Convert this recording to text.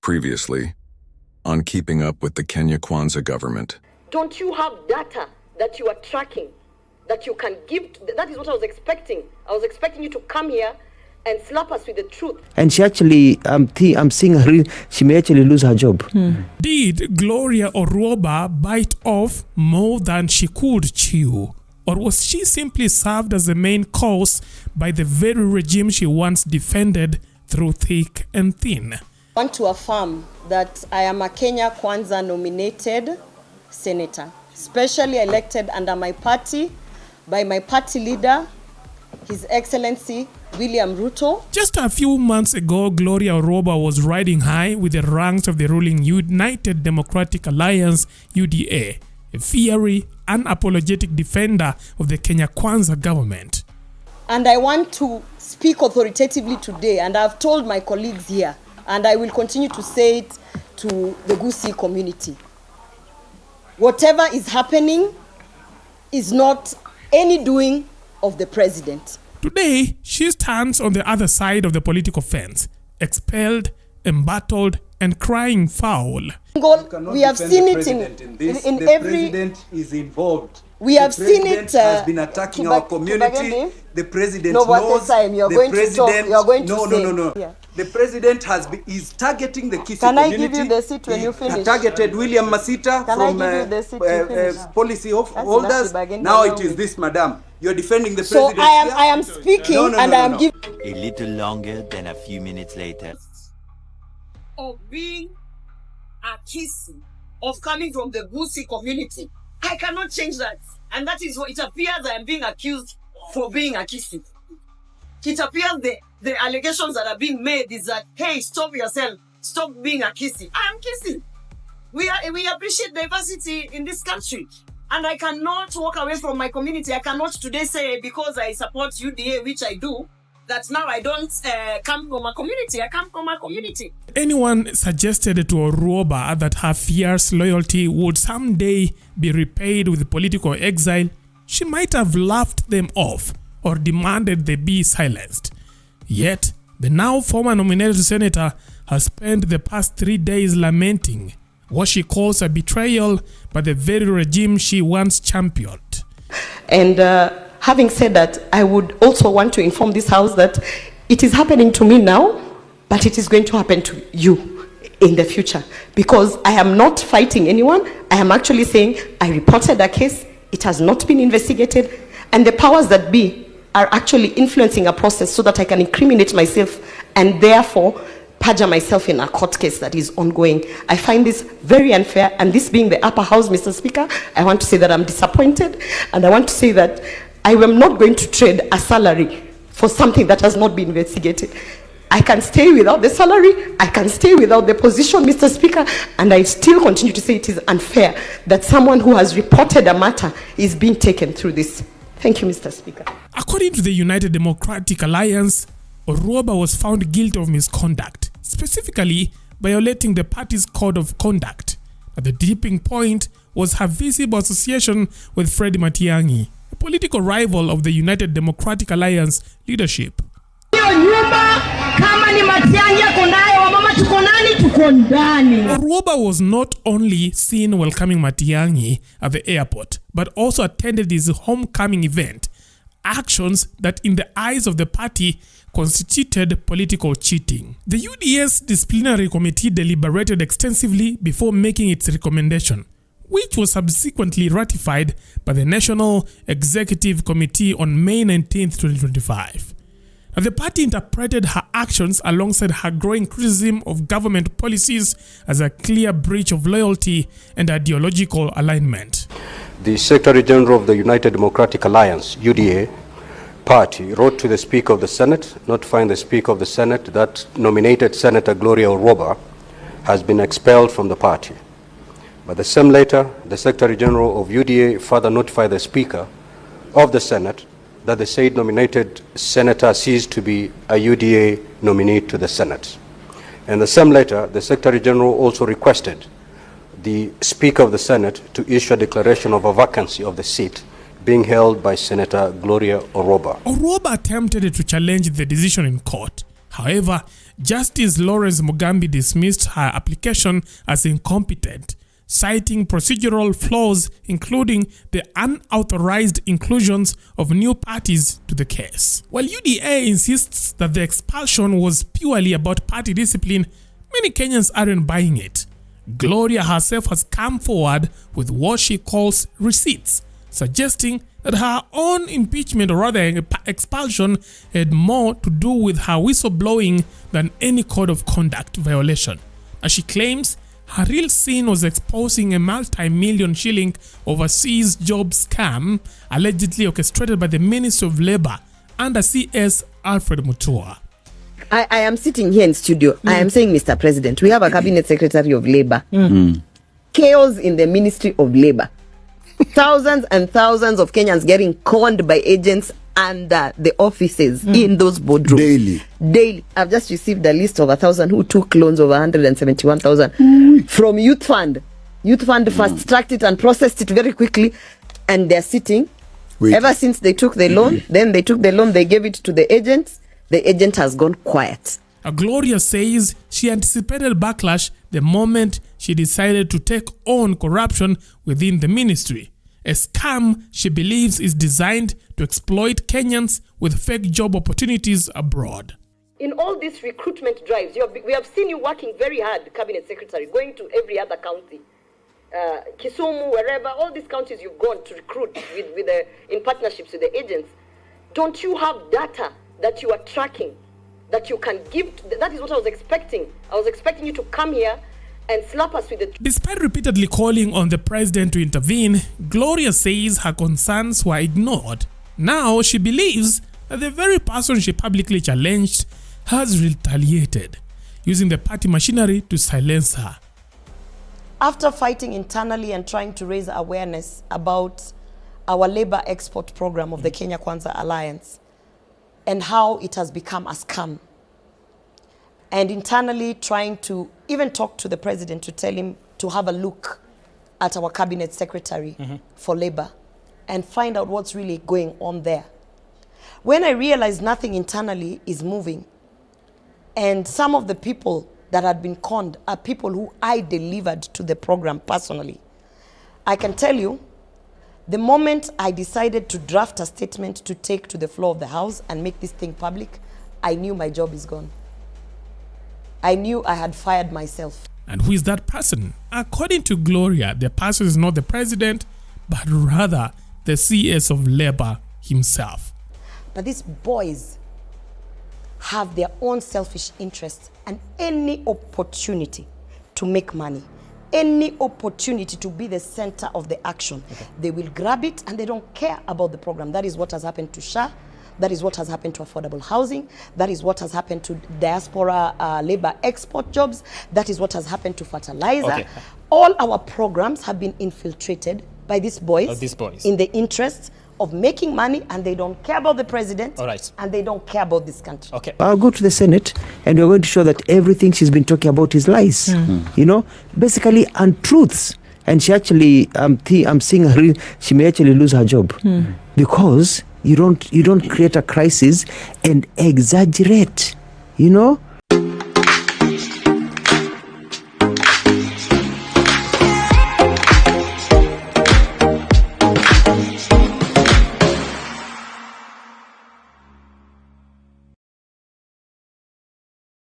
Previously, on keeping up with the Kenya Kwanza government. Don't you have data that you are tracking, that you can give? That is what I was expecting. I was expecting you to come here and slap us with the truth. And she actually, I'm seeing her, she may actually lose her job. Did Gloria Orwoba bite off more than she could chew? Or was she simply served as the main cause by the very regime she once defended through thick and thin? I want to affirm that I am a Kenya Kwanza nominated senator, specially elected under my party by my party leader, His Excellency William Ruto. Just a few months ago, Gloria Orwoba was riding high with the ranks of the ruling United Democratic Alliance, UDA, a fiery, unapologetic defender of the Kenya Kwanza government. And I want to speak authoritatively today, and I've told my colleagues here, and I will continue to say it to the Gusii community. Whatever is happening is not any doing of the president. Today, she stands on the other side of the political fence, expelled, embattled, and crying foul. We have seen it in every... The president is involved. We have seen it. The president has been attacking our community. The president knows. No. The president is targeting the Kisii community. Can I give you the seat when you finish? Targeted William Masita from policy holders. Now it is this, madam. You're defending the president. So I am speaking and I am giving. A little longer than a few minutes later. Of being a Kisii, of coming from the Gusii community, I cannot change that. And that is what it appears I am being accused for being a Kisii. It appears the allegations that are being made is that, hey, stop yourself, stop being a Kisii. I am Kisii. We appreciate diversity in this country. And I cannot walk away from my community. I cannot today say because I support UDA, which I do, that now I don't come from a community. I come from a community. Anyone suggested to Orwoba that her fierce loyalty would someday be repaid with political exile, she might have laughed them off or demanded they be silenced. Yet, the now former nominated senator has spent the past 3 days lamenting what she calls a betrayal by the very regime she once championed. And having said that, I would also want to inform this house that it is happening to me now, but it is going to happen to you in the future. Because I am not fighting anyone. I am actually saying I reported a case. It has not been investigated. And the powers that be are actually influencing a process so that I can incriminate myself and therefore perjure myself in a court case that is ongoing. I find this very unfair, and this being the upper house, Mr. Speaker, I want to say that I'm disappointed, and I want to say that I am not going to trade a salary for something that has not been investigated. I can stay without the salary, I can stay without the position, Mr. Speaker, and I still continue to say it is unfair that someone who has reported a matter is being taken through this. Thank you, Mr. Speaker. According to the United Democratic Alliance, Orwoba was found guilty of misconduct, specifically violating the party's code of conduct. But the tipping point was her visible association with Fred Matiang'i, a political rival of the United Democratic Alliance leadership. Orwoba was not only seen welcoming Matiang'i at the airport, but also attended his homecoming event, actions that in the eyes of the party constituted political cheating. The UDA's disciplinary committee deliberated extensively before making its recommendation, which was subsequently ratified by the National Executive Committee on May 19, 2025. Now, the party interpreted her actions alongside her growing criticism of government policies as a clear breach of loyalty and ideological alignment. The Secretary General of the United Democratic Alliance, UDA, party wrote to the Speaker of the Senate, notifying the Speaker of the Senate that nominated Senator Gloria Orwoba has been expelled from the party. By the same letter, the Secretary General of UDA further notified the Speaker of the Senate that the said nominated senator ceased to be a UDA nominee to the Senate. In the same letter, the Secretary General also requested the Speaker of the Senate to issue a declaration of a vacancy of the seat being held by Senator Gloria Orwoba. Orwoba attempted to challenge the decision in court. However, Justice Lawrence Mugambi dismissed her application as incompetent, citing procedural flaws, including the unauthorized inclusions of new parties to the case. While UDA insists that the expulsion was purely about party discipline, many Kenyans aren't buying it. Gloria herself has come forward with what she calls receipts, suggesting that her own impeachment, or rather expulsion, had more to do with her whistleblowing than any code of conduct violation. As she claims, her real sin was exposing a multi-million shilling overseas job scam allegedly orchestrated by the Ministry of Labour under CS Alfred Mutua. I am sitting here in studio. I am saying, Mr. President, we have a Cabinet Secretary of Labour. Chaos in the Ministry of Labour. Thousands and thousands of Kenyans getting conned by agents under the offices in those boardrooms. Daily. I've just received a list of 1,000 who took loans of 171,000 from Youth Fund. Youth Fund fast-tracked it and processed it very quickly, and they're sitting. Ever since they took the loan, then they took the loan, they gave it to the agents. The agent has gone quiet. Gloria says she anticipated backlash the moment she decided to take on corruption within the ministry, a scam she believes is designed to exploit Kenyans with fake job opportunities abroad. In all these recruitment drives, we have seen you working very hard, Cabinet Secretary, going to every other county. Kisumu, wherever, all these counties you've gone to recruit in partnerships with the agents. Don't you have data that you are tracking, that you can give? That is what I was expecting. I was expecting you to come here and slap us with the... Despite repeatedly calling on the president to intervene, Gloria says her concerns were ignored. Now she believes that the very person she publicly challenged has retaliated, using the party machinery to silence her. After fighting internally and trying to raise awareness about our labor export program of the Kenya Kwanza Alliance and how it has become a scam, and internally trying to even talk to the president to tell him to have a look at our cabinet secretary for labor and find out what's really going on there. When I realized nothing internally is moving, and some of the people that had been conned are people who I delivered to the program personally, I can tell you, the moment I decided to draft a statement to take to the floor of the House and make this thing public, I knew my job is gone. I knew I had fired myself. And who is that person? According to Gloria, the person is not the president, but rather the CS of Labour himself. But these boys have their own selfish interests, and any opportunity to make money, any opportunity to be the center of the action, they will grab it, and they don't care about the program. That is what has happened to SHA. That is what has happened to affordable housing. That is what has happened to diaspora labor export jobs. That is what has happened to fertilizer. All our programs have been infiltrated by these boys, in the interest of making money, and they don't care about the president, and they don't care about this country. I'll go to the Senate, and we're going to show that everything she's been talking about is lies. You know, basically untruths. And she actually, I'm seeing her, she may actually lose her job because you don't create a crisis and exaggerate, you know.